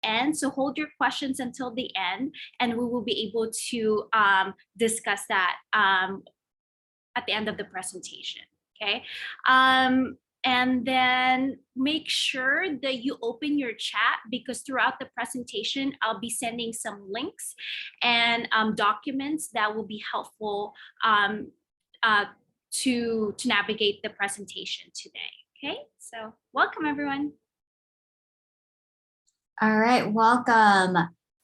end. So hold your questions until the end, and we will be able to discuss that at the end of the presentation, okay? And then make sure that you open your chat, because throughout the presentation, I'll be sending some links and documents that will be helpful to navigate the presentation today, okay? So welcome, everyone. All right, welcome.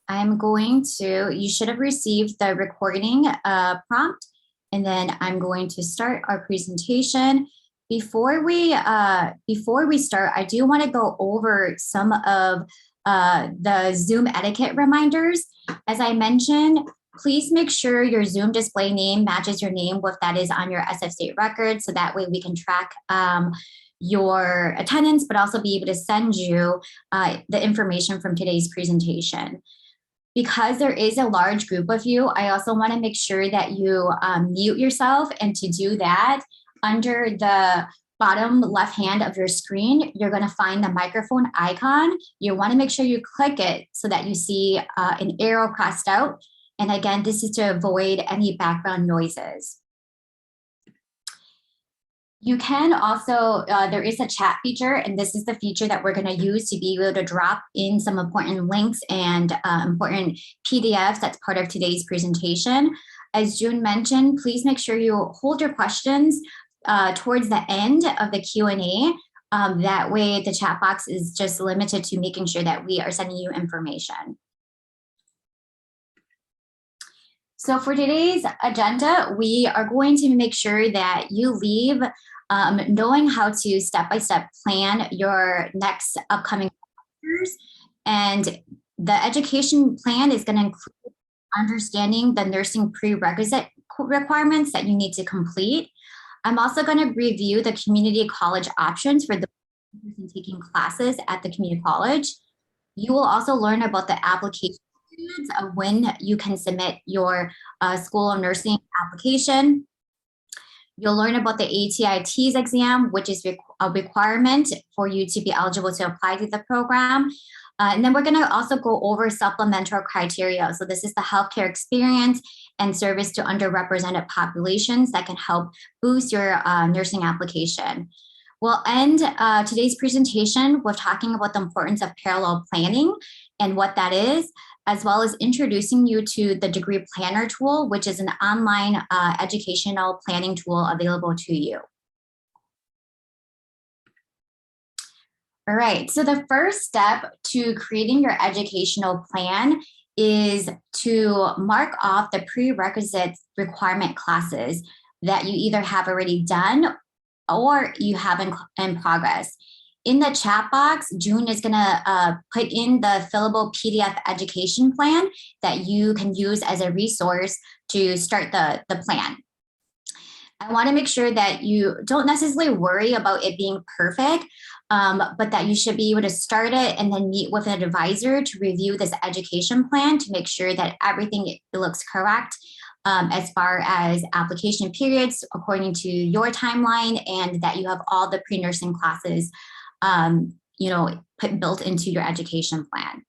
You should have received the recording prompt, and then I'm going to start our presentation. Before we start, I do want to go over some of the Zoom etiquette reminders. As I mentioned, please make sure your Zoom display name matches your name, what that is on your SF State record, so that way we can track your attendance, but also be able to send you the information from today's presentation. Because there is a large group of you, I also want to make sure that you mute yourself, and to do that, under the bottom left hand of your screen, you're going to find the microphone icon. You want to make sure you click it so that you see an arrow crossed out. And again, this is to avoid any background noises. You can also, there is a chat feature, and this is the feature that we're going to use to be able to drop in some important links and important PDFs that's part of today's presentation. As June mentioned, please make sure you hold your questions towards the end of the Q&A. That way the chat box is just limited to making sure that we are sending you information. So for today's agenda, we are going to make sure that you leave knowing how to step-by-step plan your next upcoming years. And the education plan is going to include understanding the nursing prerequisite requirements that you need to complete. I'm also going to review the community college options for the person taking classes at the community college. You will also learn about the application periods of when you can submit your School of Nursing application. You'll learn about the ATI TEAS exam, which is a requirement for you to be eligible to apply to the program. And then we're going to also go over supplemental criteria. So this is the healthcare experience and service to underrepresented populations that can help boost your nursing application. We'll end today's presentation with talking about the importance of parallel planning and what that is, as well as introducing you to the Degree Planner tool, which is an online educational planning tool available to you. All right, so the first step to creating your educational plan is to mark off the prerequisite requirement classes that you either have already done or you have in progress. In the chat box, June is gonna put in the fillable PDF education plan that you can use as a resource to start the plan. I wanna make sure that you don't necessarily worry about it being perfect, but that you should be able to start it and then meet with an advisor to review this education plan to make sure that everything looks correct as far as application periods according to your timeline, and that you have all the pre-nursing classes built into your education plan.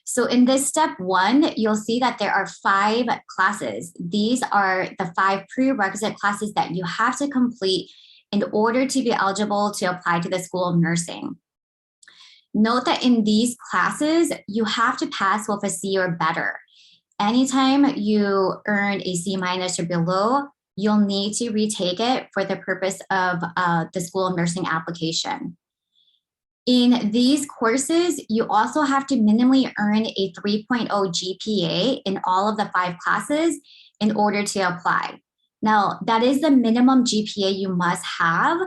So in this step one, you'll see that there are 5 classes. These are the 5 prerequisite classes that you have to complete in order to be eligible to apply to the School of Nursing. Note that in these classes, you have to pass with a C or better. Anytime you earn a C- or below, you'll need to retake it for the purpose of the School of Nursing application. In these courses, you also have to minimally earn a 3.0 GPA in all of the 5 classes in order to apply. Now, that is the minimum GPA you must have,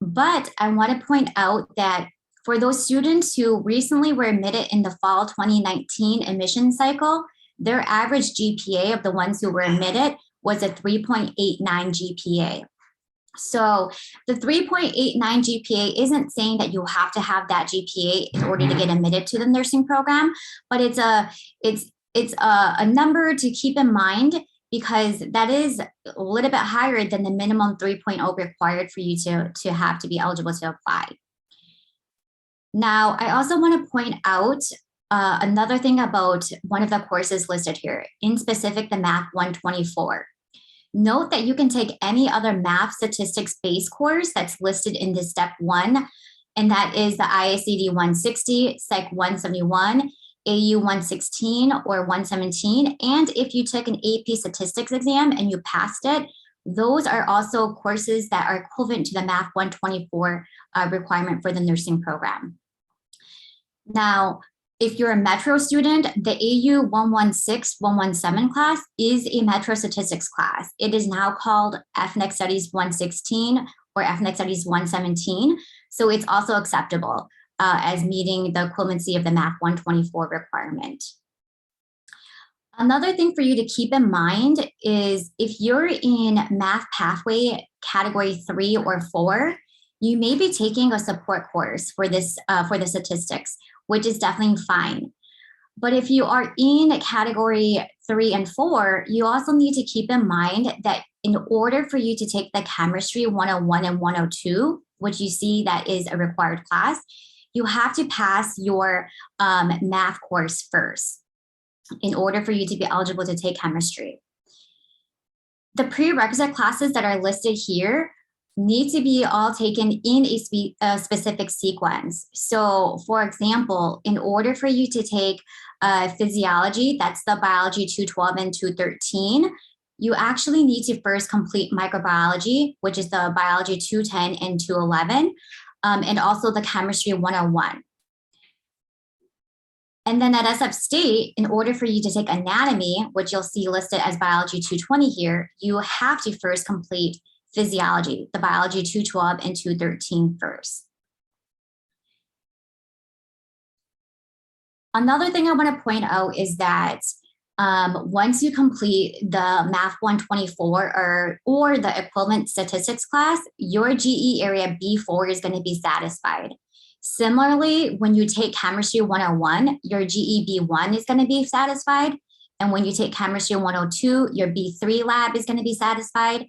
but I want to point out that for those students who recently were admitted in the fall 2019 admission cycle, their average GPA of the ones who were admitted was a 3.89 GPA. So the 3.89 GPA isn't saying that you have to have that GPA in order to get admitted to the nursing program, but it's a number to keep in mind, because that is a little bit higher than the minimum 3.0 required for you to have to be eligible to apply. Now, I also want to point out Another thing about one of the courses listed here, in specific, the Math 124. Note that you can take any other math statistics base course that's listed in this step 1, and that is the ISCD 160, Psych 171, AU 116 or 117. And if you took an AP statistics exam and you passed it, those are also courses that are equivalent to the Math 124 requirement for the nursing program. Now, if you're a Metro student, the AU 116, 117 class is a Metro statistics class. It is now called Ethnic Studies 116 or Ethnic Studies 117. So it's also acceptable as meeting the equivalency of the Math 124 requirement. Another thing for you to keep in mind is if you're in Math Pathway Category 3 or 4, you may be taking a support course for this for the statistics, which is definitely fine. But if you are in Category 3 and 4, you also need to keep in mind that in order for you to take the Chemistry 101 and 102, which you see that is a required class, you have to pass your math course first in order for you to be eligible to take chemistry. The prerequisite classes that are listed here need to be all taken in a specific sequence. So for example, in order for you to take physiology, that's the biology 212 and 213, you actually need to first complete microbiology, which is the biology 210 and 211, and also the chemistry 101. And then at SF State, in order for you to take anatomy, which you'll see listed as biology 220 here, you have to first complete physiology, the biology 212 and 213 first. Another thing I want to point out is that once you complete the Math 124 or the equivalent statistics class, your GE area B4 is going to be satisfied. Similarly, when you take Chemistry 101, your GE B1 is going to be satisfied. And when you take Chemistry 102, your B3 lab is going to be satisfied.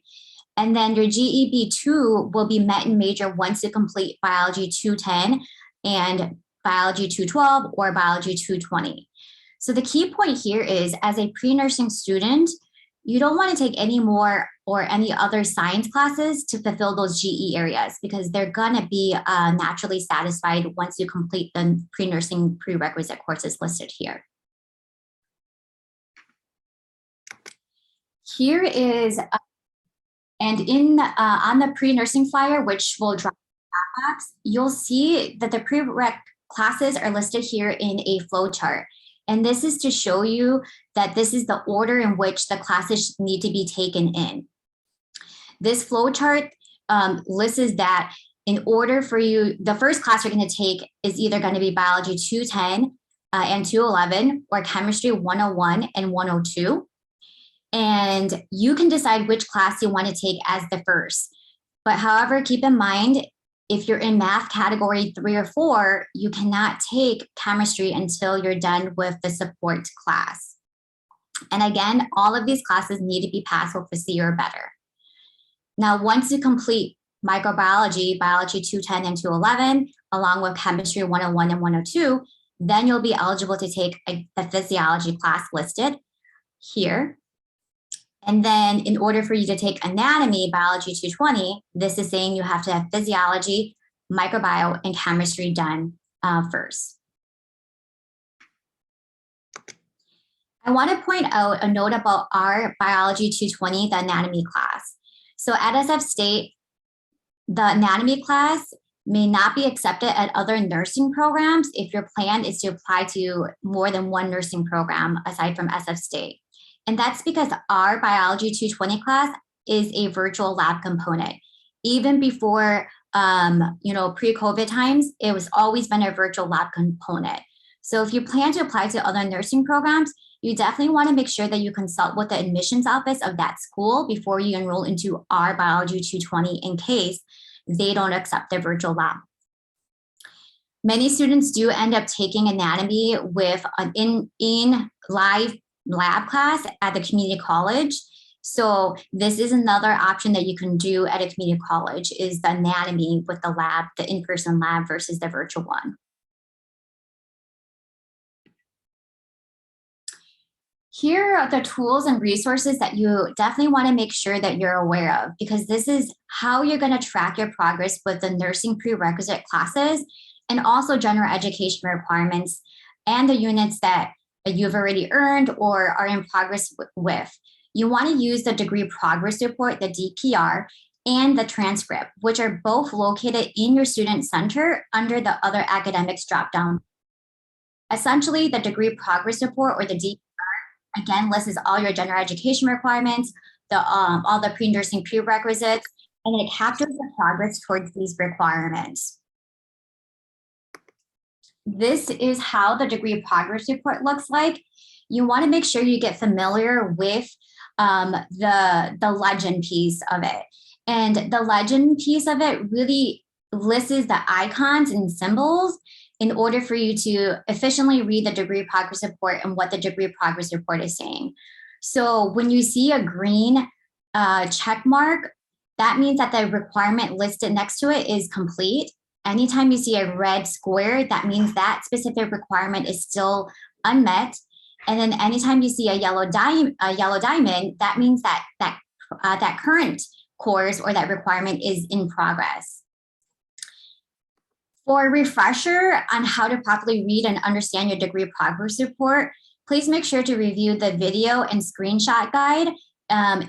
And then your GE B2 will be met in major once you complete Biology 210 and Biology 212 or Biology 220. So the key point here is, as a pre-nursing student, you don't want to take any more or any other science classes to fulfill those GE areas because they're going to be naturally satisfied once you complete the pre-nursing prerequisite courses listed here. Here is, and in on the pre-nursing flyer, which will drop in the box, you'll see that the prereq classes are listed here in a flow chart. And this is to show you that this is the order in which the classes need to be taken in. This flow chart lists that in order for you, the first class you're going to take is either going to be Biology 210 and 211 or Chemistry 101 and 102. And you can decide which class you want to take as the first. But however, keep in mind, if you're in math category 3 or 4, you cannot take chemistry until you're done with the support class. And again, all of these classes need to be passed with a C or better. Now, once you complete microbiology, biology 210 and 211, along with chemistry 101 and 102, then you'll be eligible to take the physiology class listed here. And then in order for you to take anatomy, biology 220, this is saying you have to have physiology, microbiome, and chemistry done first. I want to point out a note about our biology 220, the anatomy class. So at SF State, the anatomy class may not be accepted at other nursing programs if your plan is to apply to more than one nursing program aside from SF State. And that's because our biology 220 class is a virtual lab component. Even before, pre-COVID times, it was always been a virtual lab component. So if you plan to apply to other nursing programs, you definitely want to make sure that you consult with the admissions office of that school before you enroll into our biology 220 in case they don't accept the virtual lab. Many students do end up taking anatomy with an in live lab class at the community college. So this is another option that you can do at a community college is the anatomy with the lab, the in-person lab versus the virtual one. Here are the tools and resources that you definitely want to make sure that you're aware of, because this is how you're going to track your progress with the nursing prerequisite classes and also general education requirements and the units that you've already earned or are in progress with. You want to use the degree progress report, the DPR, and the transcript, which are both located in your student center under the other academics dropdown. Essentially, the degree progress report, or the DPR, again, lists all your general education requirements, all the pre-nursing prerequisites, and it captures the progress towards these requirements. This is how the degree progress report looks like. You want to make sure you get familiar with the legend piece of it. And the legend piece of it really lists the icons and symbols in order for you to efficiently read the degree progress report and what the degree progress report is saying. So when you see a green check mark, that means that the requirement listed next to it is complete. Anytime you see a red square, that means that specific requirement is still unmet. And then anytime you see a yellow diamond, that means that current course or that requirement is in progress. For a refresher on how to properly read and understand your degree progress report, please make sure to review the video and screenshot guide. And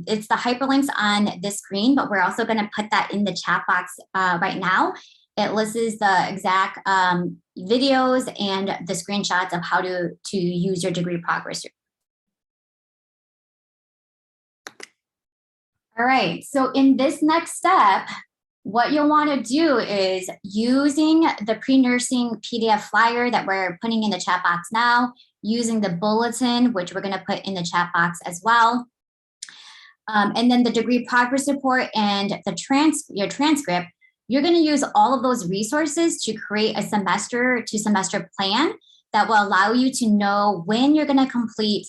it's the hyperlinks on the screen, but we're also going to put that in the chat box right now. It lists the exact videos and the screenshots of how to use your degree progress report. All right, so in this next step, what you'll want to do is using the pre-nursing PDF flyer that we're putting in the chat box now, using the bulletin, which we're going to put in the chat box as well. And then the degree progress report and your transcript, you're going to use all of those resources to create a semester to semester plan that will allow you to know when you're going to complete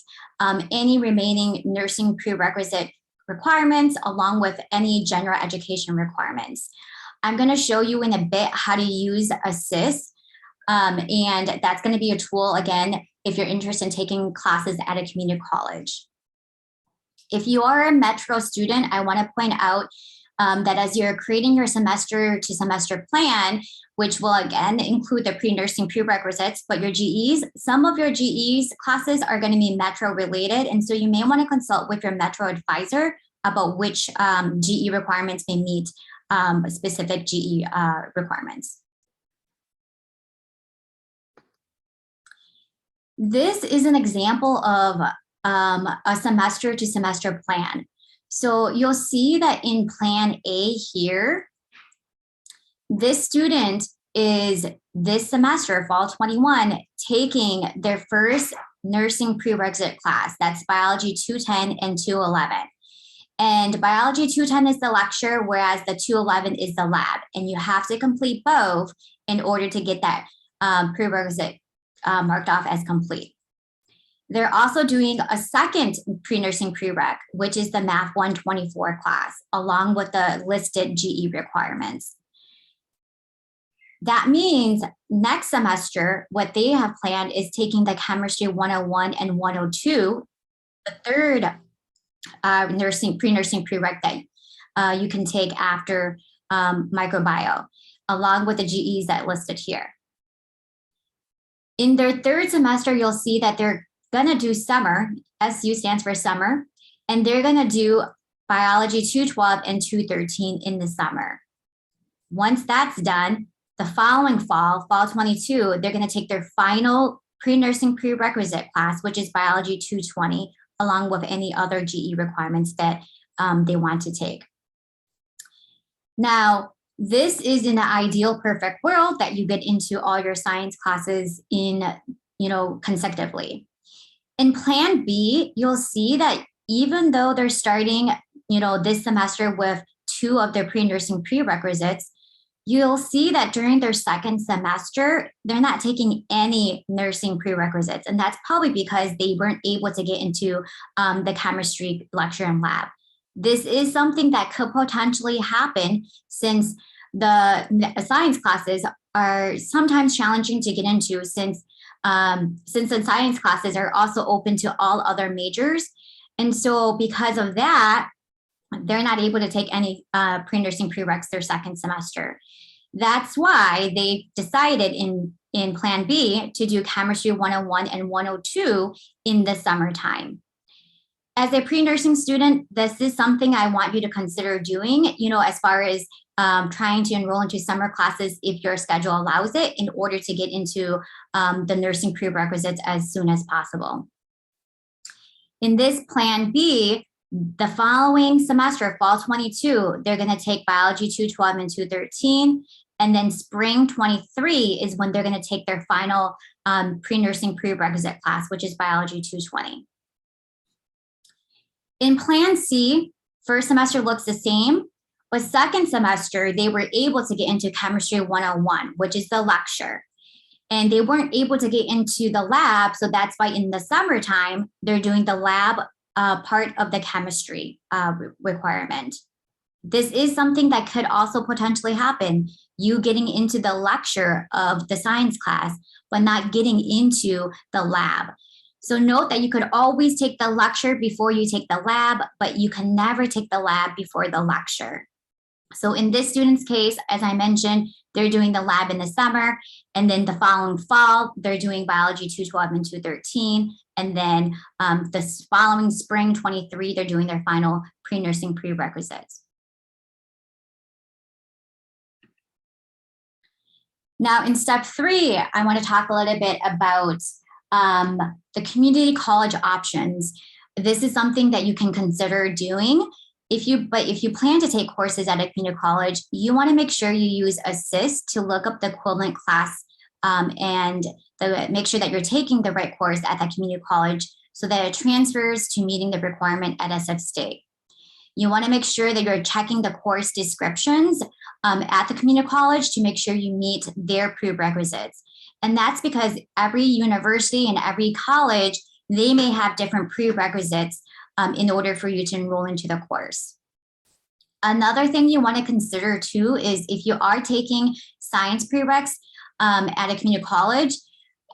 any remaining nursing prerequisite requirements, along with any general education requirements. I'm going to show you in a bit how to use Assist, and that's going to be a tool, again, if you're interested in taking classes at a community college. If you are a Metro student, I want to point out that as you're creating your semester to semester plan, which will again include the pre-nursing prerequisites, but your GEs, some of your GEs classes are going to be Metro related. And so you may want to consult with your Metro advisor about which GE requirements may meet specific GE requirements. This is an example of a semester to semester plan. So you'll see that in Plan A here, this student is this semester, fall 21, taking their first nursing prerequisite class. That's Biology 210 and 211. And Biology 210 is the lecture, whereas the 211 is the lab. And you have to complete both in order to get that prerequisite marked off as complete. They're also doing a second pre-nursing prereq, which is the Math 124 class, along with the listed GE requirements. That means next semester, what they have planned is taking the Chemistry 101 and 102, the third pre-nursing prereq that you can take after microbiome, along with the GEs that listed here. In their third semester, you'll see that they're going to do summer. SU stands for summer, and they're going to do Biology 212 and 213 in the summer. Once that's done, the following fall 22, they're going to take their final pre-nursing prerequisite class, which is Biology 220, along with any other GE requirements that they want to take. Now, this is in the ideal perfect world that you get into all your science classes in, consecutively. In Plan B, you'll see that even though they're starting, this semester with 2 of their pre-nursing prerequisites, you'll see that during their second semester, they're not taking any nursing prerequisites. And that's probably because they weren't able to get into the chemistry lecture and lab. This is something that could potentially happen since the science classes are sometimes challenging to get into, since since the science classes are also open to all other majors. And so because of that, they're not able to take any pre-nursing prereqs their second semester. That's why they decided in Plan B to do Chemistry 101 and 102 in the summertime. As a pre-nursing student, this is something I want you to consider doing, as far as trying to enroll into summer classes if your schedule allows it, in order to get into the nursing prerequisites as soon as possible. In this Plan B, the following semester, fall 22, they're going to take Biology 212 and 213. And then spring 23 is when they're going to take their final pre-nursing prerequisite class, which is Biology 220. In Plan C, first semester looks the same, but second semester, they were able to get into Chemistry 101, which is the lecture. And they weren't able to get into the lab, so that's why in the summertime, they're doing the lab part of the chemistry requirement. This is something that could also potentially happen, you getting into the lecture of the science class, but not getting into the lab. So note that you could always take the lecture before you take the lab, but you can never take the lab before the lecture. So in this student's case, as I mentioned, they're doing the lab in the summer, and then the following fall, they're doing Biology 212 and 213. And then the following spring 23, they're doing their final pre-nursing prerequisites. Now in step 3, I want to talk a little bit about the community college options. This is something that you can consider doing. If you plan to take courses at a community college, you want to make sure you use Assist to look up the equivalent class and make sure that you're taking the right course at that community college so that it transfers to meeting the requirement at SF State. You want to make sure that you're checking the course descriptions at the community college to make sure you meet their prerequisites. And that's because every university and every college, they may have different prerequisites in order for you to enroll into the course. Another thing you want to consider too is if you are taking science prereqs at a community college,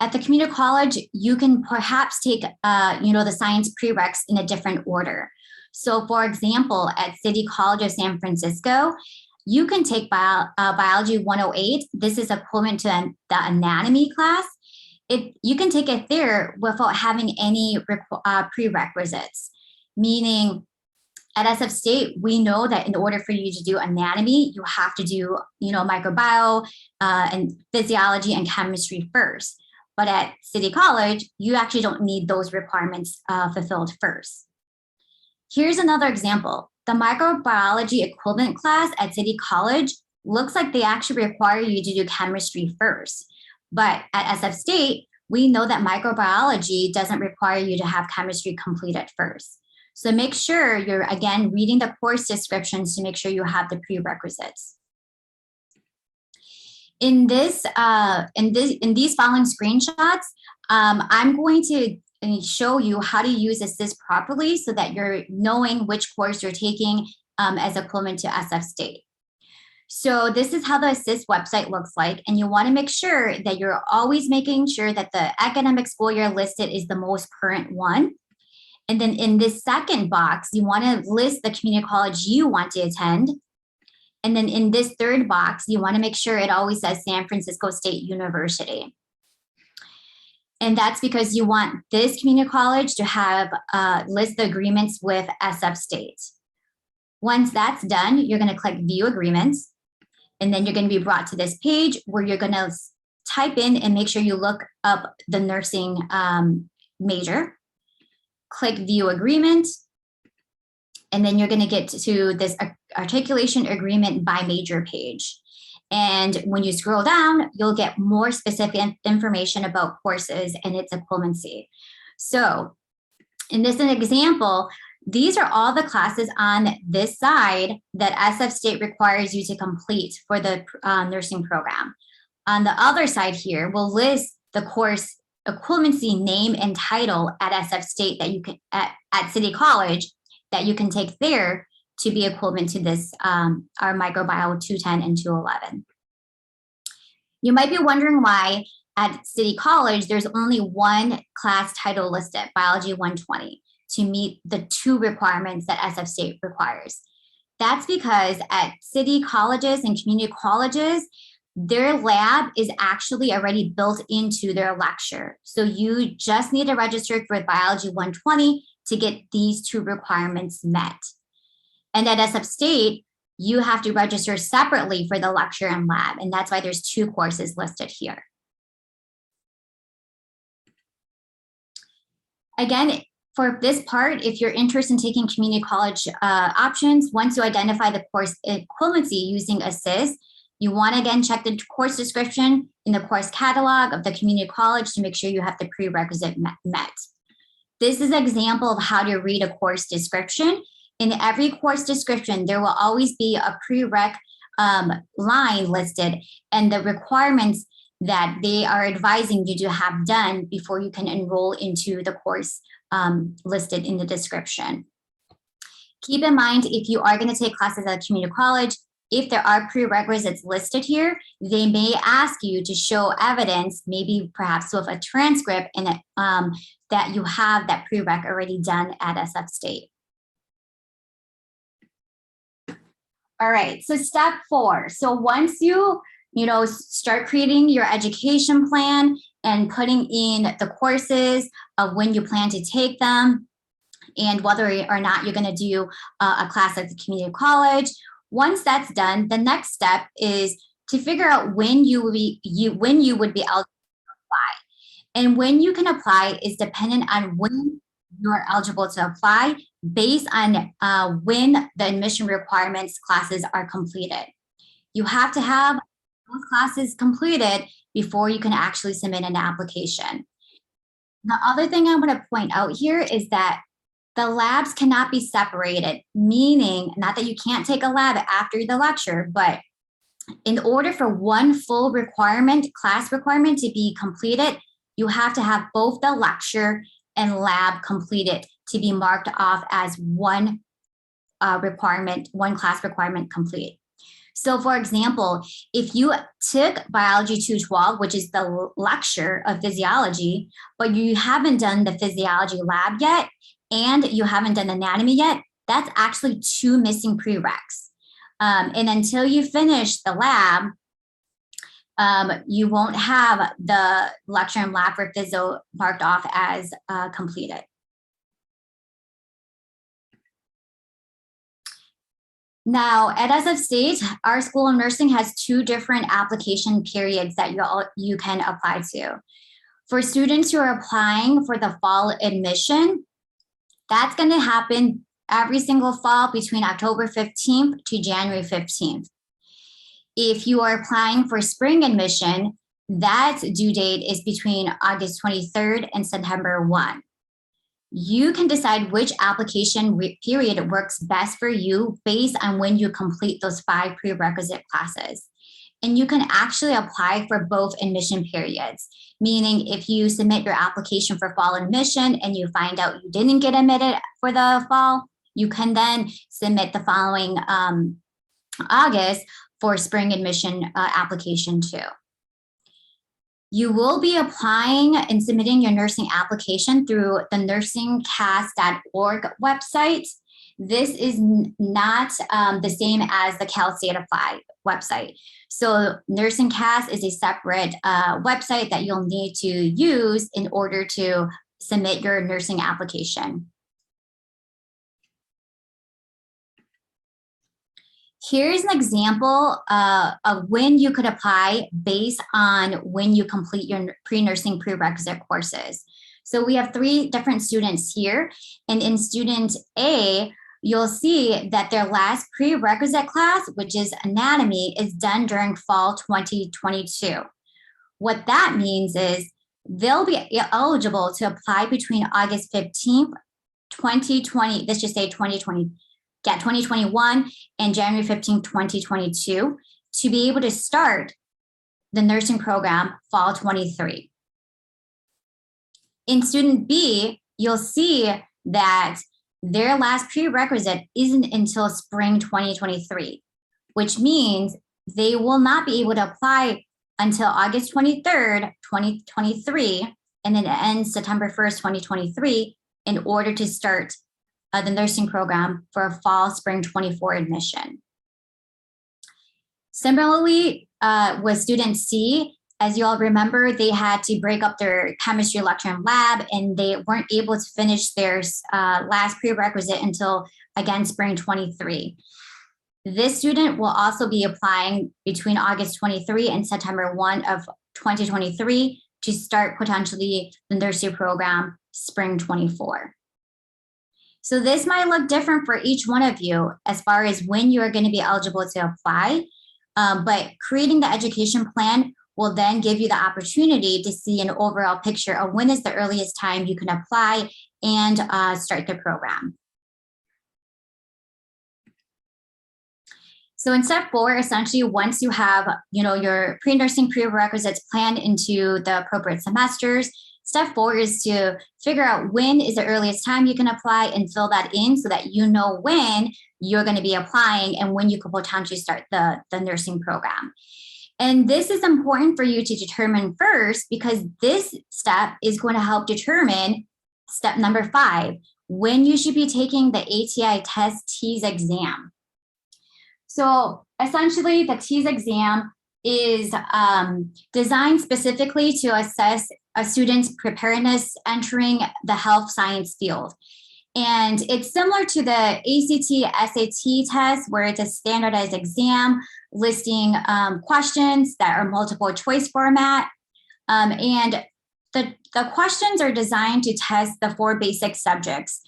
at the community college, you can perhaps take the science prereqs in a different order. So for example, at City College of San Francisco, you can take Biology 108. This is equivalent to the anatomy class. You can take it there without having any prerequisites. Meaning at SF State, we know that in order for you to do anatomy, you have to do, microbiome and physiology and chemistry first. But at City College, you actually don't need those requirements fulfilled first. Here's another example. The microbiology equivalent class at City College looks like they actually require you to do chemistry first. But at SF State, we know that microbiology doesn't require you to have chemistry completed first. So make sure you're, again, reading the course descriptions to make sure you have the prerequisites. In these following screenshots, I'm going to show you how to use Assist properly so that you're knowing which course you're taking as equivalent to SF State. So this is how the Assist website looks like, and you want to make sure that you're always making sure that the academic school year listed is the most current one. And then in this second box, you want to list the community college you want to attend. And then in this third box, you want to make sure it always says San Francisco State University. And that's because you want this community college to have list the agreements with SF State. Once that's done, you're going to click View Agreements. And then you're going to be brought to this page where you're going to type in and make sure you look up the nursing major. Click View Agreement. And then you're going to get to this Articulation Agreement by Major page. And when you scroll down, you'll get more specific information about courses and its equivalency. So in this example, these are all the classes on this side that SF State requires you to complete for the nursing program. On the other side here, we'll list the course equivalency name and title at SF State that you can at City College that you can take there to be equivalent to this, our microbiome 210 and 211. You might be wondering why at City College, there's only one class title listed, Biology 120, to meet the 2 requirements that SF State requires. That's because at city colleges and community colleges, their lab is actually already built into their lecture. So you just need to register for Biology 120 to get these 2 requirements met. And at SF State, you have to register separately for the lecture and lab, and that's why there's 2 courses listed here. Again, for this part, if you're interested in taking community college options, once you identify the course equivalency using ASSIST, you want to again check the course description in the course catalog of the community college to make sure you have the prerequisite met. This is an example of how to read a course description. In every course description, there will always be a prereq line listed and the requirements that they are advising you to have done before you can enroll into the course listed in the description. Keep in mind, if you are going to take classes at a community college, if there are prerequisites listed here, they may ask you to show evidence, maybe perhaps with a transcript, and that you have that prereq already done at SF State. All right, so step 4. So once you start creating your education plan and putting in the courses of when you plan to take them and whether or not you're going to do a class at the community college. Once that's done, the next step is to figure out when you would be eligible to apply. And when you can apply is dependent on when you're eligible to apply based on when the admission requirements classes are completed. You have to have those classes completed before you can actually submit an application. The other thing I want to point out here is that the labs cannot be separated, meaning not that you can't take a lab after the lecture, but in order for one full class requirement to be completed, you have to have both the lecture and lab completed to be marked off as one class requirement complete. So for example, if you took Biology 212, which is the lecture of physiology, but you haven't done the physiology lab yet, and you haven't done anatomy yet, that's actually 2 missing prereqs. And until you finish the lab, you won't have the lecture and lab for physio marked off as completed. Now, at SF State, our School of Nursing has 2 different application periods that you can apply to. For students who are applying for the fall admission, that's going to happen every single fall between October 15th to January 15th. If you are applying for spring admission, that due date is between August 23rd and September 1. You can decide which application period works best for you based on when you complete those 5 prerequisite classes. And you can actually apply for both admission periods, meaning if you submit your application for fall admission and you find out you didn't get admitted for the fall, you can then submit the following August for spring admission application too. You will be applying and submitting your nursing application through the nursingcast.org website. This is not the same as the Cal State Apply website. So Nursing Cast is a separate website that you'll need to use in order to submit your nursing application. Here's an example of when you could apply based on when you complete your pre-nursing prerequisite courses. So we have 3 different students here, and in student A, you'll see that their last prerequisite class, which is anatomy, is done during fall 2022. What that means is they'll be eligible to apply between August 15th, 2020, let's just say 2021 and January 15th, 2022, to be able to start the nursing program fall 23. In student B, you'll see that their last prerequisite isn't until spring 2023, which means they will not be able to apply until August 23rd, 2023, and then it ends September 1st, 2023, in order to start the nursing program for fall spring 24 admission. Similarly, with student C, as you all remember, they had to break up their chemistry lecture and lab, and they weren't able to finish their last prerequisite until, again, spring 23. This student will also be applying between August 23 and September 1 of 2023 to start potentially the nursery program spring 24. So this might look different for each one of you as far as when you are going to be eligible to apply, but creating the education plan will then give you the opportunity to see an overall picture of when is the earliest time you can apply and start the program. So in step 4, essentially, once you have, your pre-nursing prerequisites planned into the appropriate semesters, step 4 is to figure out when is the earliest time you can apply and fill that in so that you know when you're going to be applying and when you could potentially start the nursing program. And this is important for you to determine first, because this step is going to help determine step number 5, when you should be taking the ATI TEAS exam. So essentially, the TEAS exam is designed specifically to assess a student's preparedness entering the health science field. And it's similar to the ACT SAT test, where it's a standardized exam listing questions that are multiple choice format. And the questions are designed to test the 4 basic subjects.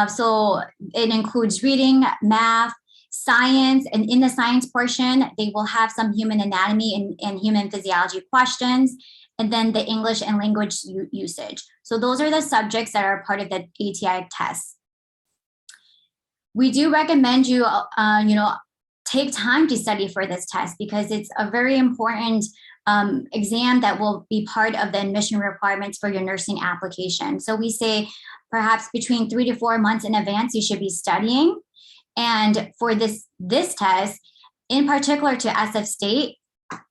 So it includes reading, math, science, and in the science portion, they will have some human anatomy and human physiology questions, and then the English and language usage. So those are the subjects that are part of the ATI test. We do recommend you, take time to study for this test because it's a very important exam that will be part of the admission requirements for your nursing application. So we say perhaps between 3 to 4 months in advance, you should be studying. And for this test, in particular to SF State,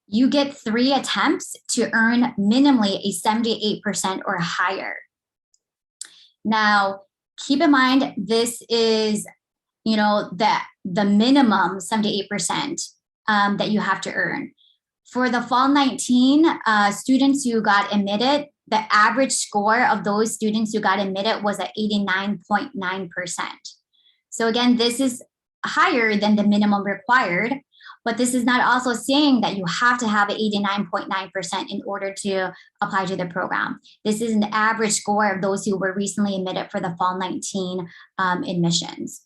you get 3 attempts to earn minimally a 78% or higher. Now, keep in mind, this is, the minimum 78% that you have to earn. For the fall 19 students who got admitted, the average score of those students who got admitted was at 89.9%. So again, this is higher than the minimum required, but this is not also saying that you have to have an 89.9% in order to apply to the program. This is an average score of those who were recently admitted for the fall 19 admissions.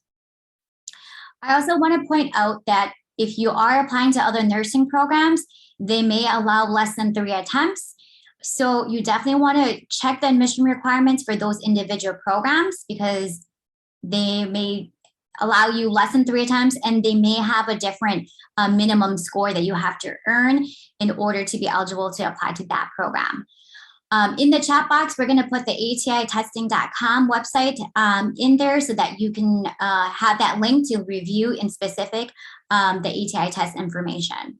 I also want to point out that if you are applying to other nursing programs, they may allow less than 3 attempts. So you definitely want to check the admission requirements for those individual programs because they may allow you less than 3 attempts and they may have a different minimum score that you have to earn in order to be eligible to apply to that program. In the chat box, we're going to put the atitesting.com website in there so that you can have that link to review in specific the ATI test information.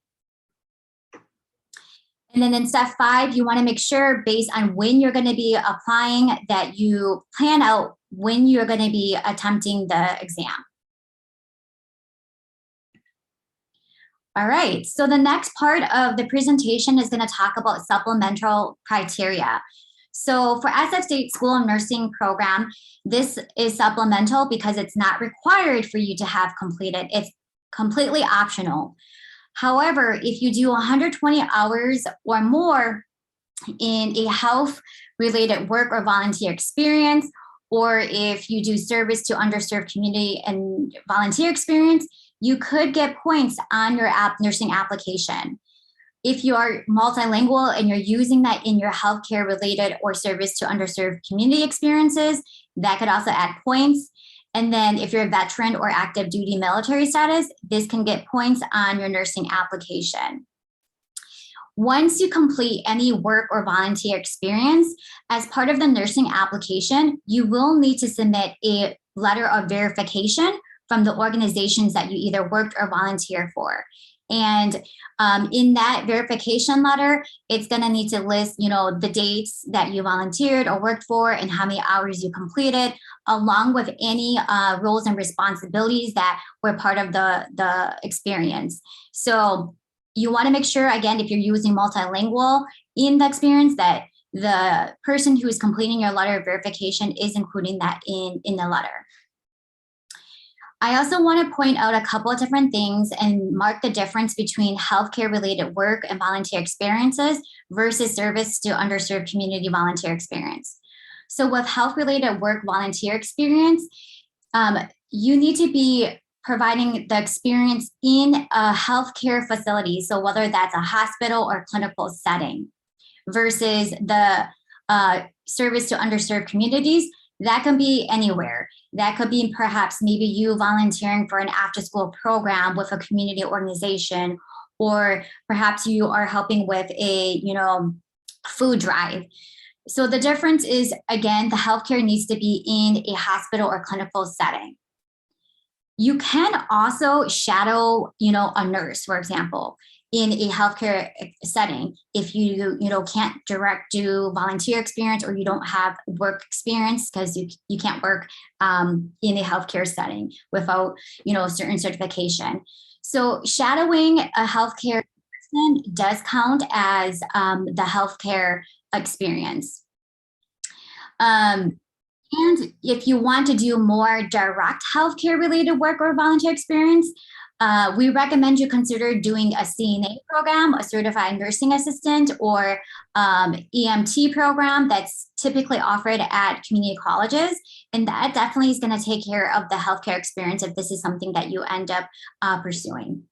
And then in step 5, you want to make sure based on when you're going to be applying that you plan out when you're going to be attempting the exam. All right, so the next part of the presentation is going to talk about supplemental criteria. So for SF State School of Nursing program, this is supplemental because it's not required for you to have completed. It's completely optional. However, if you do 120 hours or more in a health-related work or volunteer experience, or if you do service to underserved community and volunteer experience, you could get points on your nursing application. If you are multilingual and you're using that in your healthcare related or service to underserved community experiences, that could also add points. And then if you're a veteran or active duty military status, this can get points on your nursing application. Once you complete any work or volunteer experience, as part of the nursing application, you will need to submit a letter of verification from the organizations that you either worked or volunteered for. And in that verification letter, it's going to need to list, the dates that you volunteered or worked for and how many hours you completed, along with any roles and responsibilities that were part of the experience. So you want to make sure, again, if you're using multilingual in the experience, that the person who is completing your letter of verification is including that in the letter. I also want to point out a couple of different things and mark the difference between healthcare related work and volunteer experiences versus service to underserved community volunteer experience. So with health related work volunteer experience, you need to be providing the experience in a healthcare facility. So whether that's a hospital or clinical setting versus the service to underserved communities, that can be anywhere. That could be perhaps maybe you volunteering for an after-school program with a community organization, or perhaps you are helping with a food drive. So the difference is, again, the healthcare needs to be in a hospital or clinical setting. You can also shadow, a nurse, for example, in a healthcare setting if you can't do volunteer experience, or you don't have work experience, because you can't work in a healthcare setting without certain certification. So shadowing a healthcare person does count as the healthcare experience. And if you want to do more direct healthcare related work or volunteer experience, we recommend you consider doing a CNA program, a certified nursing assistant, or EMT program that's typically offered at community colleges. And that definitely is going to take care of the healthcare experience if this is something that you end up pursuing.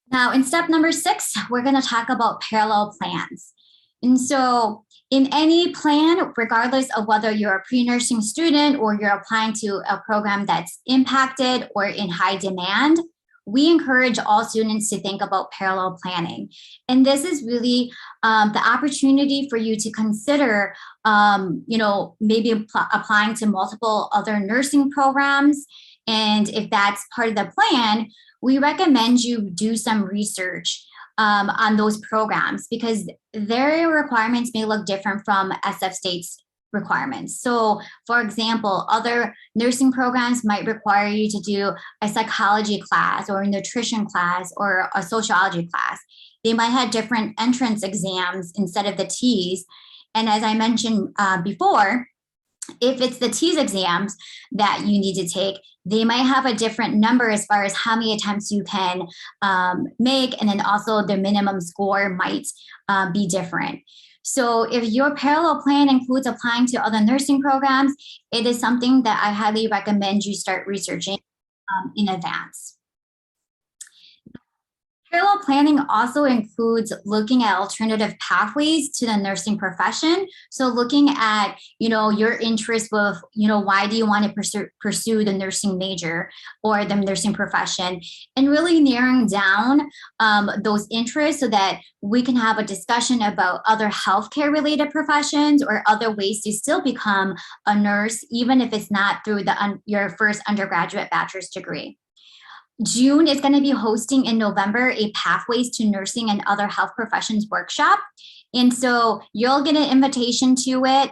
Now, in step number 6, we're going to talk about parallel plans. And so in any plan, regardless of whether you're a pre-nursing student or you're applying to a program that's impacted or in high demand, we encourage all students to think about parallel planning. And this is really the opportunity for you to consider, maybe applying to multiple other nursing programs. And if that's part of the plan, we recommend you do some research on those programs, because their requirements may look different from SF State's requirements. So for example, other nursing programs might require you to do a psychology class or a nutrition class or a sociology class. They might have different entrance exams instead of the TEAS. And as I mentioned before, if it's the TEAS exams that you need to take, they might have a different number as far as how many attempts you can make, and then also the minimum score might be different. So if your parallel plan includes applying to other nursing programs, it is something that I highly recommend you start researching in advance. Parallel planning also includes looking at alternative pathways to the nursing profession. So looking at, your interest with, why do you want to pursue the nursing major or the nursing profession, and really narrowing down those interests so that we can have a discussion about other healthcare related professions or other ways to still become a nurse, even if it's not through your first undergraduate bachelor's degree. June is going to be hosting in November a Pathways to Nursing and Other Health Professions workshop. And so you'll get an invitation to it.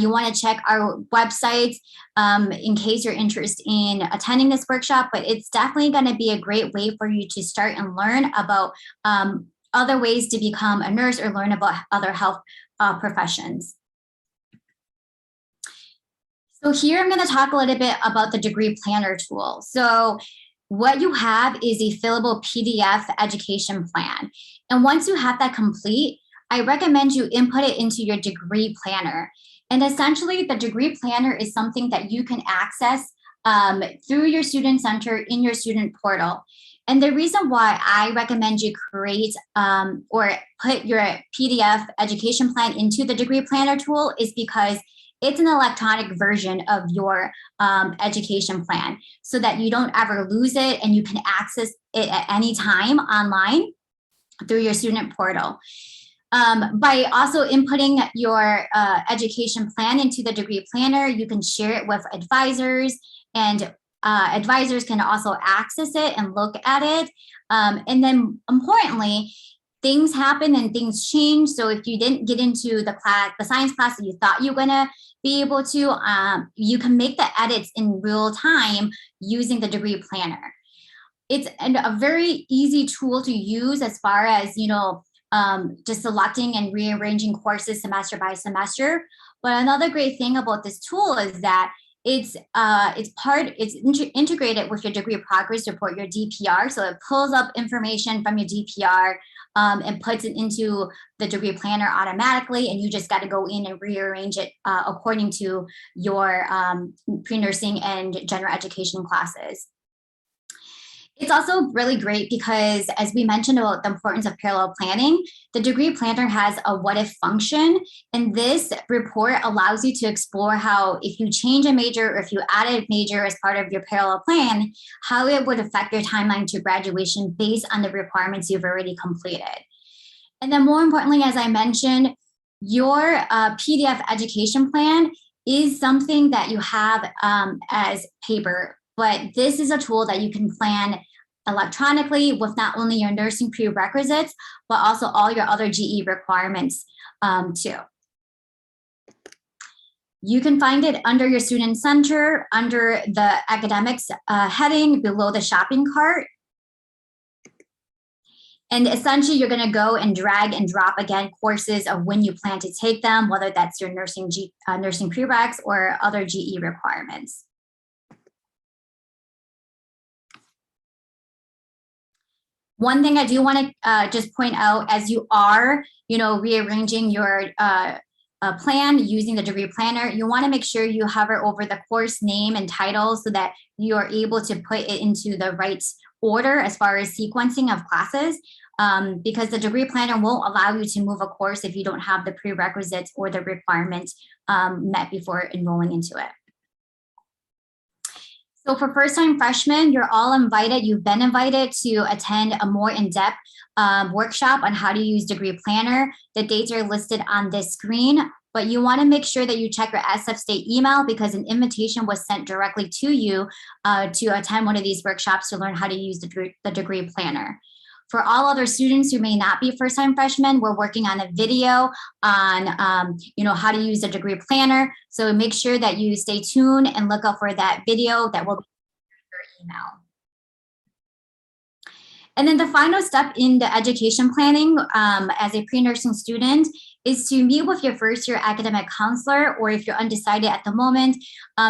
You want to check our website in case you're interested in attending this workshop, but it's definitely going to be a great way for you to start and learn about other ways to become a nurse or learn about other health professions. So here I'm going to talk a little bit about the degree planner tool. So what you have is a fillable PDF education plan. And once you have that complete, I recommend you input it into your degree planner. And essentially, the degree planner is something that you can access through your student center in your student portal. And the reason why I recommend you create or put your PDF education plan into the degree planner tool is because it's an electronic version of your education plan, so that you don't ever lose it and you can access it at any time online through your student portal. By also inputting your education plan into the degree planner, you can share it with advisors, and advisors can also access it and look at it. And then importantly, things happen and things change. So if you didn't get into the class, the science class that you thought you were gonna be able to, you can make the edits in real time using the degree planner. It's a very easy tool to use as far as, just selecting and rearranging courses semester by semester. But another great thing about this tool is that it's integrated with your degree progress report, your DPR. So it pulls up information from your DPR and puts it into the degree planner automatically, and you just got to go in and rearrange it according to your pre-nursing and general education classes. It's also really great because, as we mentioned about the importance of parallel planning, the degree planner has a what if function. And this report allows you to explore how, if you change a major or if you add a major as part of your parallel plan, how it would affect your timeline to graduation based on the requirements you've already completed. And then more importantly, as I mentioned, your PDF education plan is something that you have as paper, but this is a tool that you can plan electronically with not only your nursing prerequisites, but also all your other GE requirements too. You can find it under your student center, under the academics heading below the shopping cart. And essentially, you're going to go and drag and drop again courses of when you plan to take them, whether that's your nursing prereqs or other GE requirements. One thing I do want to just point out, as you are, rearranging your plan using the degree planner, you want to make sure you hover over the course name and title so that you are able to put it into the right order as far as sequencing of classes, because the degree planner won't allow you to move a course if you don't have the prerequisites or the requirements met before enrolling into it. So for first-time freshmen, you're all invited. You've been invited to attend a more in-depth workshop on how to use Degree Planner. The dates are listed on this screen, but you want to make sure that you check your SF State email because an invitation was sent directly to you to attend one of these workshops to learn how to use the Degree Planner. For all other students who may not be first-time freshmen, we're working on a video on how to use the degree planner. So make sure that you stay tuned and look out for that video that will be in your email. And then the final step in the education planning as a pre-nursing student is to meet with your first-year academic counselor, or if you're undecided at the moment,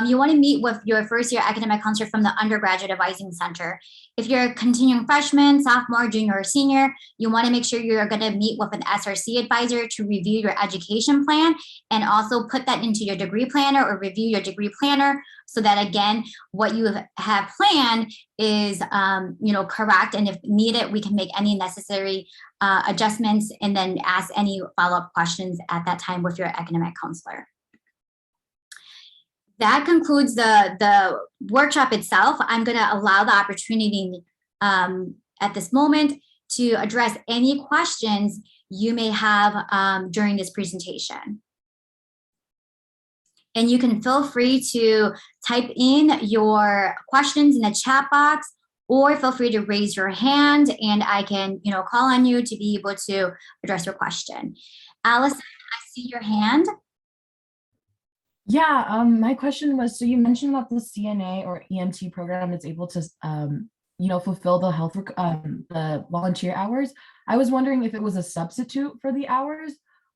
you want to meet with your first-year academic counselor from the Undergraduate Advising Center. If you're a continuing freshman, sophomore, junior, or senior, you want to make sure you're going to meet with an SRC advisor to review your education plan and also put that into your degree planner or review your degree planner so that, again, what you have planned is correct, and if needed, we can make any necessary adjustments and then ask any follow-up questions at that time with your academic counselor. That concludes the workshop itself. I'm going to allow the opportunity at this moment to address any questions you may have during this presentation. And you can feel free to type in your questions in the chat box, or feel free to raise your hand and I can call on you to be able to address your question. Allison, I see your hand. Yeah, my question was, so you mentioned that the CNA or EMT program is able to, fulfill the the volunteer hours. I was wondering if it was a substitute for the hours,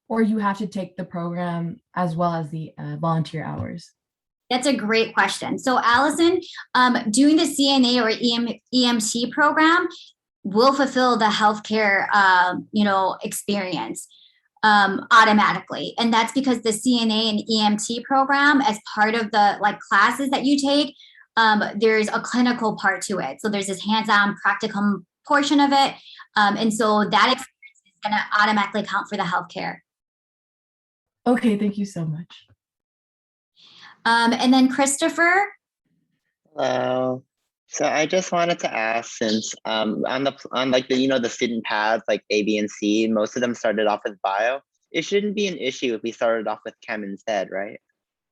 or you have to take the program as well as the volunteer hours. That's a great question. So Allison, doing the CNA or EMT program will fulfill the healthcare, experience. Automatically. And that's because the CNA and EMT program, as part of the classes that you take, there's a clinical part to it. So there's this hands-on practicum portion of it. And so that experience is going to automatically count for the healthcare. Okay, thank you so much. And then Christopher. Hello. So I just wanted to ask, since on like the student paths like A, B, and C, most of them started off with bio. It shouldn't be an issue if we started off with chem instead, right?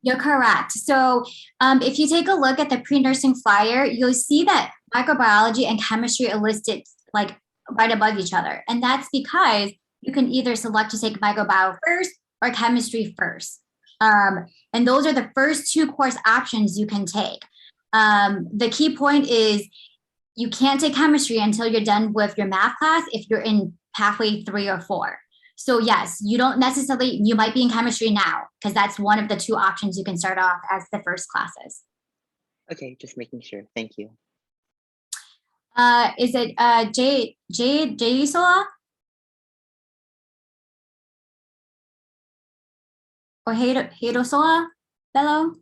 You're correct. So if you take a look at the pre-nursing flyer, you'll see that microbiology and chemistry are listed like right above each other. And that's because you can either select to take microbiology first or chemistry first. And those are the first two course options you can take. The key point is you can't take chemistry until you're done with your math class if you're in pathway 3 or 4. So yes, you don't necessarily, you might be in chemistry now because that's one of the two options you can start off as the first classes. Okay, just making sure. Thank you. Is it Jay Sola? Or Hiro Sola? Fellow?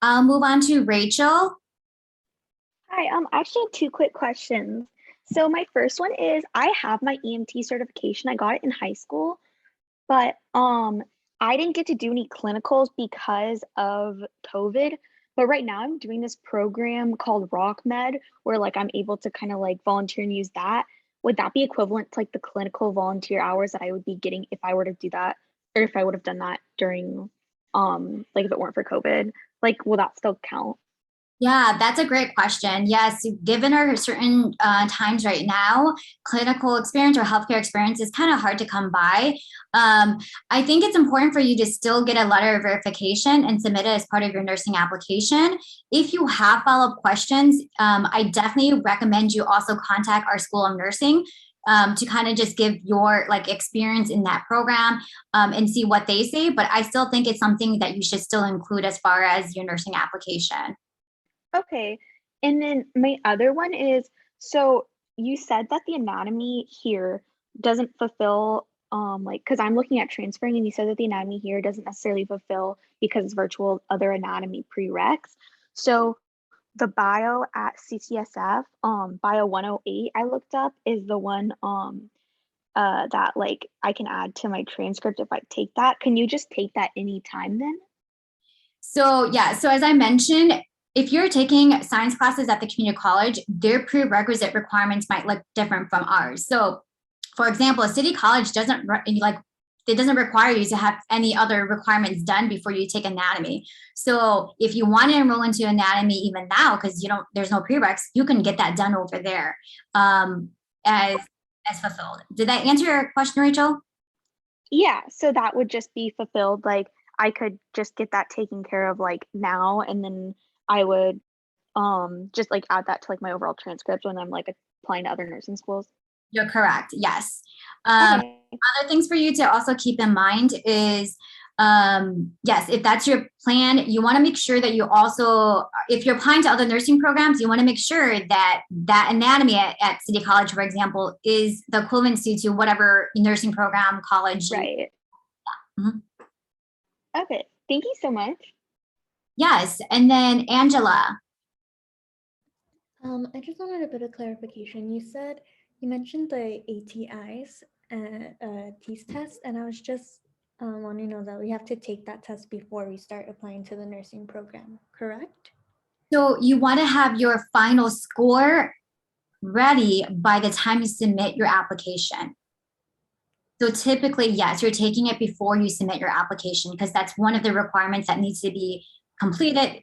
I'll move on to Rachel. Hi, I actually have two quick questions. So my first one is I have my EMT certification. I got it in high school, but I didn't get to do any clinicals because of COVID. But right now I'm doing this program called RockMed where like I'm able to kind of like volunteer and use that. Would that be equivalent to like the clinical volunteer hours that I would be getting if I were to do that, or if I would have done that during like if it weren't for COVID? Like, will that still count? Yeah, that's a great question. Yes, given our certain times right now, clinical experience or healthcare experience is kind of hard to come by. I think it's important for you to still get a letter of verification and submit it as part of your nursing application. If you have follow-up questions, I definitely recommend you also contact our School of Nursing to kind of just give your like experience in that program and see what they say. But I still think it's something that you should still include as far as your nursing application. Okay. And then my other one is, so you said that the anatomy here doesn't fulfill, like, because I'm looking at transferring and you said that the anatomy here doesn't necessarily fulfill because it's virtual other anatomy prereqs. So the bio at CCSF, bio 108 I looked up is the one that like I can add to my transcript if I take that. Can you just take that anytime then? So yeah, so as I mentioned, if you're taking science classes at the community college, their prerequisite requirements might look different from ours. So for example, a city college doesn't it doesn't require you to have any other requirements done before you take anatomy. So if you want to enroll into anatomy even now, because there's no prereqs, you can get that done over there as fulfilled. Did that answer your question, Rachel? Yeah, so that would just be fulfilled. Like I could just get that taken care of like now, and then I would just like add that to like my overall transcript when I'm like applying to other nursing schools. You're correct. Yes. Okay. Other things for you to also keep in mind is, yes, if that's your plan, you want to make sure that you also, if you're applying to other nursing programs, you want to make sure that that anatomy at City College, for example, is the equivalency to whatever nursing program college. Right. Mhm. Okay. Thank you so much. Yes. And then Angela. I just wanted a bit of clarification. You mentioned the ATIs TEAS test, and I was just wanting to know that we have to take that test before we start applying to the nursing program, correct? So you want to have your final score ready by the time you submit your application. So typically, yes, you're taking it before you submit your application because that's one of the requirements that needs to be completed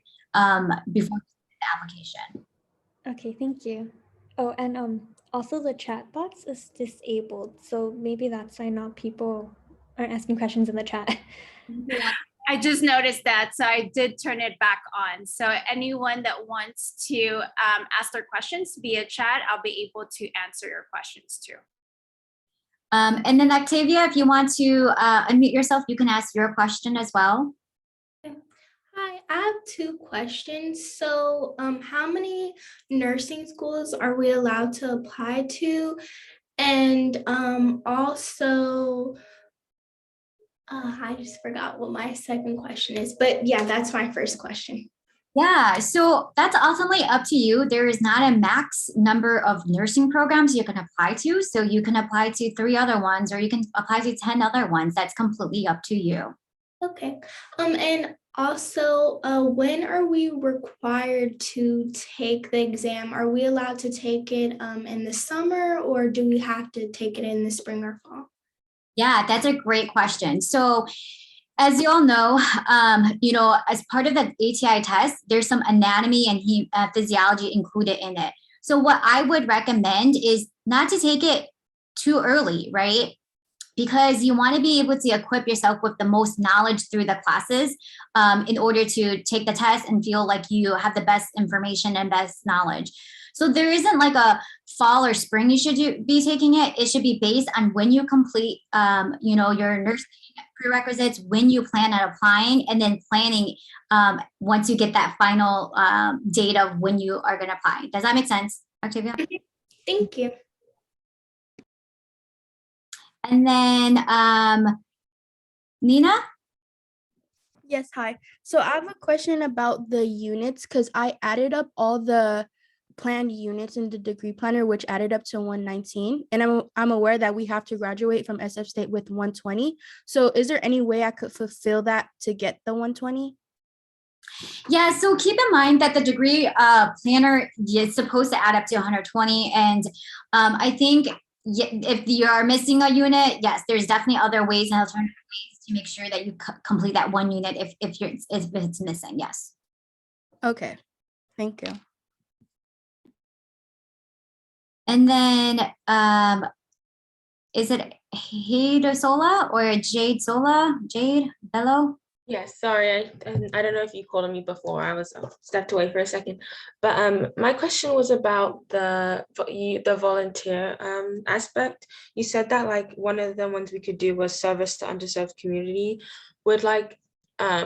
before the application. Okay, thank you. Oh, and also the chat box is disabled, so maybe that's why not people aren't asking questions in the chat. I just noticed that, so I did turn it back on. So anyone that wants to ask their questions via chat, I'll be able to answer your questions too. And then Octavia, if you want to unmute yourself, you can ask your question as well. Hi, I have two questions. So how many nursing schools are we allowed to apply to? And also, I just forgot what my second question is, but yeah, that's my first question. Yeah, so that's ultimately up to you. There is not a max number of nursing programs you can apply to. So you can apply to 3 other ones, or you can apply to 10 other ones. That's completely up to you. Okay. And Also, when are we required to take the exam? Are we allowed to take it in the summer, or do we have to take it in the spring or fall? Yeah, that's a great question. So as you all know, as part of the ATI test, there's some anatomy and physiology included in it. So what I would recommend is not to take it too early, right? Because you want to be able to equip yourself with the most knowledge through the classes in order to take the test and feel like you have the best information and best knowledge. So there isn't like a fall or spring you should be taking it. It should be based on when you complete, your nursing prerequisites, when you plan on applying, and then planning once you get that final date of when you are going to apply. Does that make sense, Octavia? Thank you. And then Nina? Yes, hi. So I have a question about the units because I added up all the planned units in the degree planner, which added up to 119. And I'm aware that we have to graduate from SF State with 120. So is there any way I could fulfill that to get the 120? Yeah, so keep in mind that the degree planner is supposed to add up to 120. And I think if you are missing a unit, yes, there's definitely other ways and alternative ways to make sure that you complete that one unit if it's missing, yes. Okay, thank you. And then is it Jade Sola or Jade Sola? Jade Bello? Yes, sorry, I don't know if you called on me before. I was stepped away for a second, but my question was about the volunteer aspect. You said that like one of the ones we could do was service to underserved community. Would like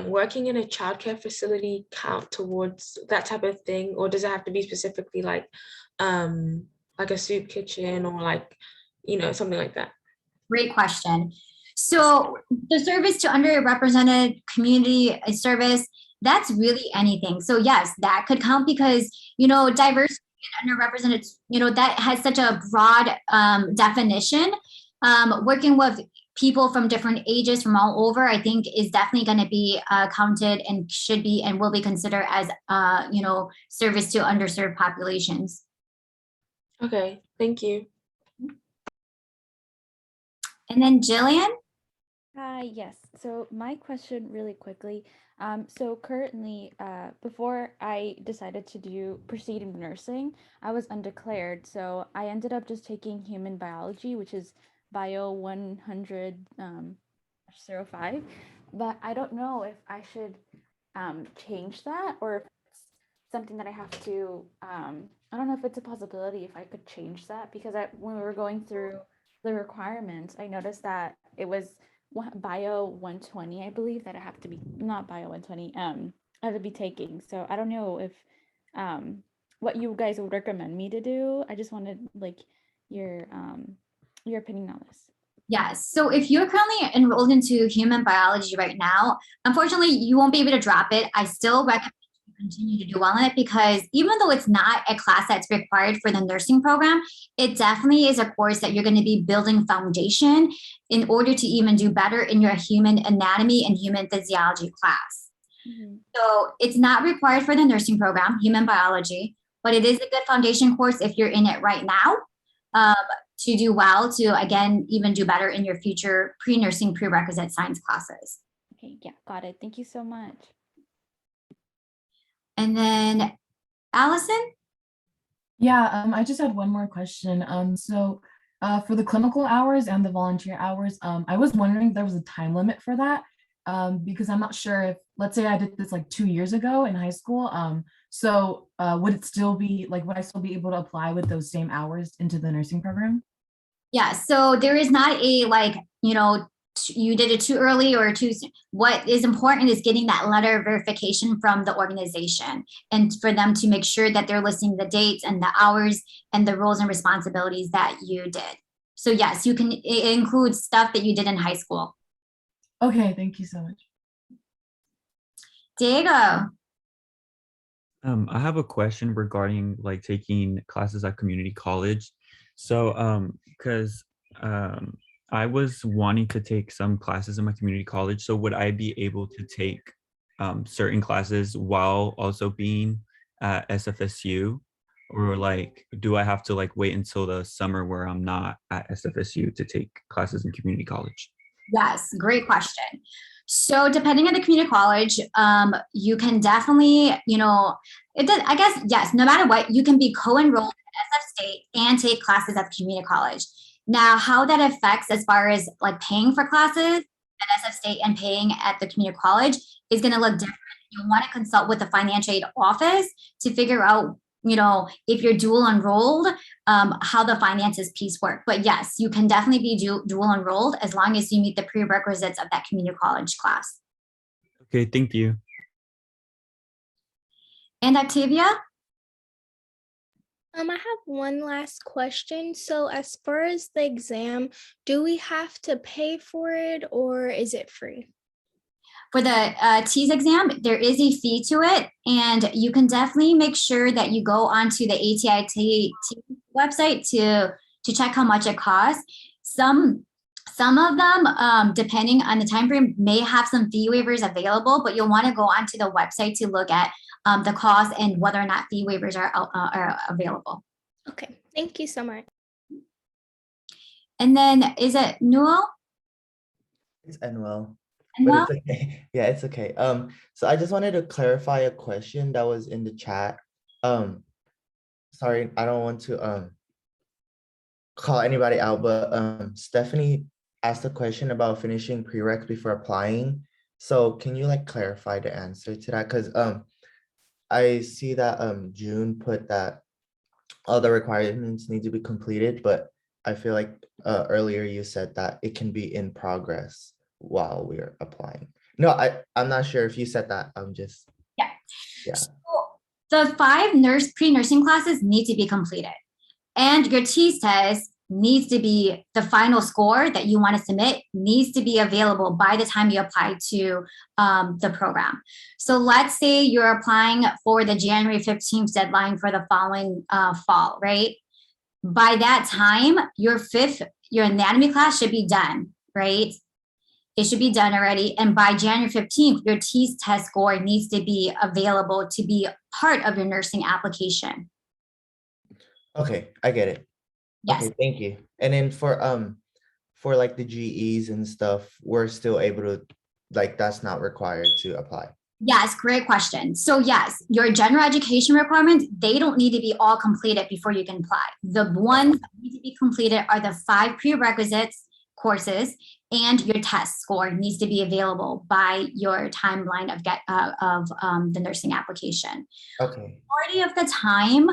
working in a childcare facility count towards that type of thing, or does it have to be specifically like a soup kitchen or like something like that? Great question. So the service to underrepresented community service, that's really anything. So yes, that could count because, diversity and underrepresented, that has such a broad definition. Working with people from different ages from all over, I think is definitely going to be counted and should be and will be considered as, service to underserved populations. Okay, thank you. And then Jillian? Yes. So my question really quickly. So currently, before I decided to proceed in nursing, I was undeclared. So I ended up just taking human biology, which is bio 100-05. But I don't know if I should change that or if it's something that I have to, I don't know if it's a possibility if I could change that because when we were going through the requirements, I noticed that it was bio 120, I believe that I have to be not bio 120 I have to be taking. So I don't know if what you guys would recommend me to do. I just wanted like your opinion on this. Yes. So if you're currently enrolled into human biology right now, unfortunately, you won't be able to drop it. I still recommend you continue to do well in it because even though it's not a class that's required for the nursing program, it definitely is a course that you're going to be building foundation in order to even do better in your human anatomy and human physiology class. Mm-hmm. So it's not required for the nursing program, human biology, but it is a good foundation course if you're in it right now. To do well, to again, even do better in your future pre-nursing prerequisite science classes. Okay, yeah, got it. Thank you so much. And then Allison? Yeah, I just had one more question. So for the clinical hours and the volunteer hours, I was wondering if there was a time limit for that because I'm not sure if, let's say I did this like 2 years ago in high school. So would it still be like, would I still be able to apply with those same hours into the nursing program? Yeah, so there is not a like, you did it too early or too soon. What is important is getting that letter of verification from the organization and for them to make sure that they're listing the dates and the hours and the roles and responsibilities that you did. So yes, you can, it includes stuff that you did in high school. Okay, thank you so much. Diego. I have a question regarding like taking classes at community college. So, because I was wanting to take some classes in my community college, so would I be able to take certain classes while also being at SFSU? Or like, do I have to like wait until the summer where I'm not at SFSU to take classes in community college? Yes, great question. So depending on the community college, you can definitely, I guess, yes, no matter what, you can be co-enrolled at SF State and take classes at the community college. Now, how that affects as far as like paying for classes at SF State and paying at the community college is going to look different. You'll want to consult with the financial aid office to figure out, if you're dual enrolled, how the finances piece work. But yes, you can definitely be dual enrolled as long as you meet the prerequisites of that community college class. Okay, thank you. And Octavia? I have one last question. So as far as the exam, do we have to pay for it or is it free? For the TEAS exam, there is a fee to it, and you can definitely make sure that you go onto the ATI TEAS website to check how much it costs. Some of them, depending on the time frame, may have some fee waivers available, but you'll want to go onto the website to look at the cost and whether or not fee waivers are available. Okay, thank you so much. And then is it Newell? It's Enwell. Enwell? But it's okay. Yeah, it's okay. So I just wanted to clarify a question that was in the chat. Sorry, I don't want to call anybody out, but Stephanie asked a question about finishing prereqs before applying. So can you like clarify the answer to that? Because I see that June put that all the requirements need to be completed, but I feel like earlier you said that it can be in progress while we're applying. No, I'm not sure if you said that. I'm just yeah. So the 5 pre-nursing classes need to be completed, and your TEAS test needs to be the final score that you want to submit needs to be available by the time you apply to the program. So let's say you're applying for the January 15th deadline for the following fall, right? By that time, your anatomy class should be done, right? It should be done already. And by January 15th, your TEAS test score needs to be available to be part of your nursing application. Okay, I get it. Yes. Okay, thank you. And then for like the GEs and stuff, we're still able to, like, that's not required to apply. Yes, great question. So yes, your general education requirements, they don't need to be all completed before you can apply. The ones that need to be completed are the 5 prerequisites courses, and your test score needs to be available by your timeline of the nursing application. Okay. Majority of the time,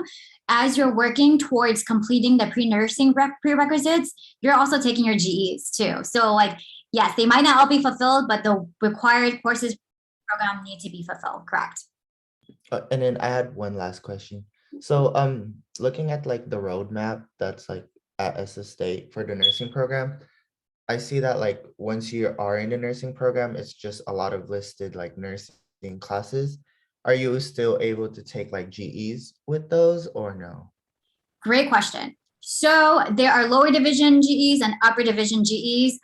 as you're working towards completing the pre-nursing prerequisites, you're also taking your GEs too. So like, yes, they might not all be fulfilled, but the required courses program need to be fulfilled, correct? And then I had one last question. So looking at like the roadmap that's like at SF State for the nursing program, I see that like once you are in the nursing program, it's just a lot of listed like nursing classes. Are you still able to take like GEs with those or no? Great question. So there are lower division GEs and upper division GEs.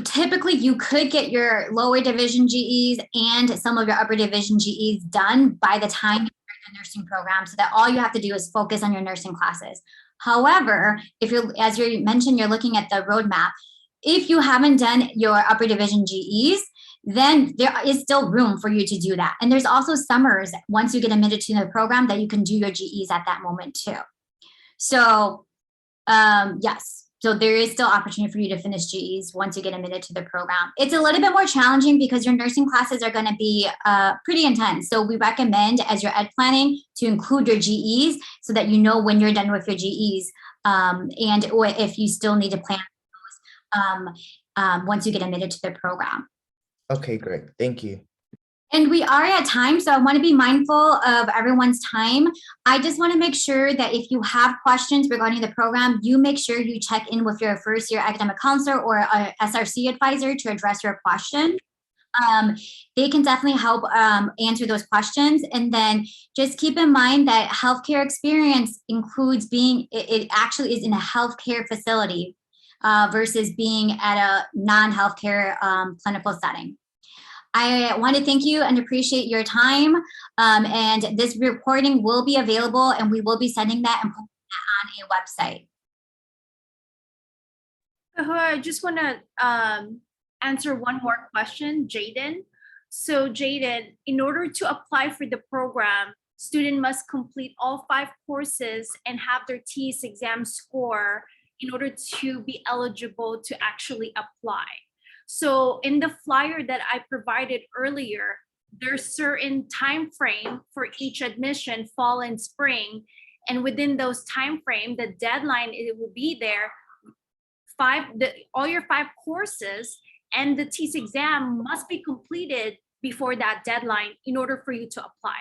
Typically, you could get your lower division GEs and some of your upper division GEs done by the time you start the nursing program, so that all you have to do is focus on your nursing classes. However, if you're, as you mentioned, you're looking at the roadmap, if you haven't done your upper division GEs, then there is still room for you to do that. And there's also summers once you get admitted to the program that you can do your GEs at that moment too. So yes, so there is still opportunity for you to finish GEs once you get admitted to the program. It's a little bit more challenging because your nursing classes are going to be pretty intense. So we recommend as you're ed planning to include your GEs so that you know when you're done with your GEs or if you still need to plan once you get admitted to the program. Okay, great. Thank you. And we are at time, so I want to be mindful of everyone's time. I just want to make sure that if you have questions regarding the program, you make sure you check in with your first year academic counselor or a SRC advisor to address your question. They can definitely help answer those questions. And then just keep in mind that healthcare experience includes it actually is in a healthcare facility versus being at a non-healthcare clinical setting. I want to thank you and appreciate your time. And this recording will be available and we will be sending that and posting that on a website. I just want to answer one more question, Jaden. So Jaden, in order to apply for the program, student must complete all 5 courses and have their TEAS exam score in order to be eligible to actually apply. So in the flyer that I provided earlier, there's certain time frame for each admission, fall and spring. And within those time frame, the deadline, it will be there. All your 5 courses and the TEAS exam must be completed before that deadline in order for you to apply.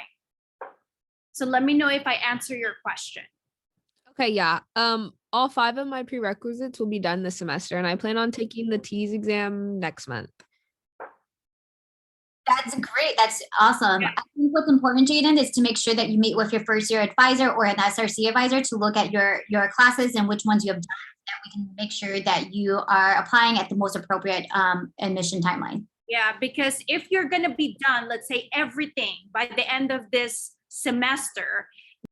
So let me know if I answer your question. Okay, yeah. All 5 of my prerequisites will be done this semester, and I plan on taking the TEAS exam next month. That's great. That's awesome. I think what's important, Jaden, is to make sure that you meet with your first year advisor or an SRC advisor to look at your classes and which ones you have done, so that we can make sure that you are applying at the most appropriate admission timeline. Yeah, because if you're going to be done, let's say everything by the end of this semester,